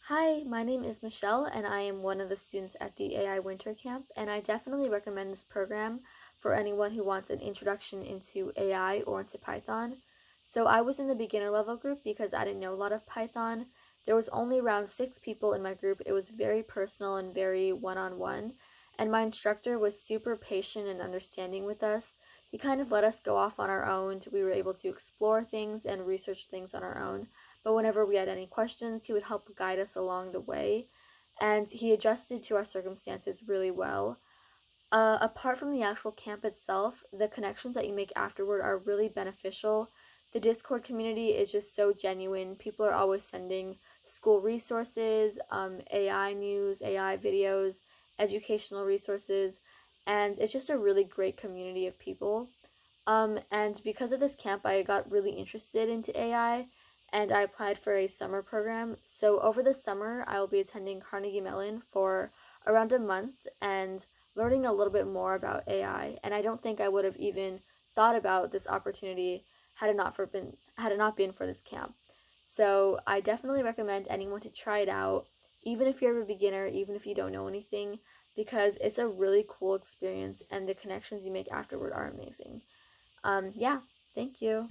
Hi, my name is Michelle, and I am one of the students at the AI Winter Camp, and I definitely recommend this program for anyone who wants an introduction into AI or into Python. So I was in the beginner level group because I didn't know a lot of Python. There was only around 6 people in my group. It was very personal and very one-on-one, and my instructor was super patient and understanding with us. He kind of let us go off on our own. We were able to explore things and research things on our own, but whenever we had any questions, he would help guide us along the way, and he adjusted to our circumstances really well. Apart from the actual camp itself, the connections that you make afterward are really beneficial. The Discord community is just so genuine. People are always sending school resources, AI news, AI videos, educational resources, and it's just a really great community of people. And because of this camp, I got really interested into AI and I applied for a summer program. So over the summer, I will be attending Carnegie Mellon for around a month and learning a little bit more about AI. And I don't think I would have even thought about this opportunity had it not been for this camp. So I definitely recommend anyone to try it out, even if you're a beginner, even if you don't know anything, because it's a really cool experience and the connections you make afterward are amazing. Yeah, thank you.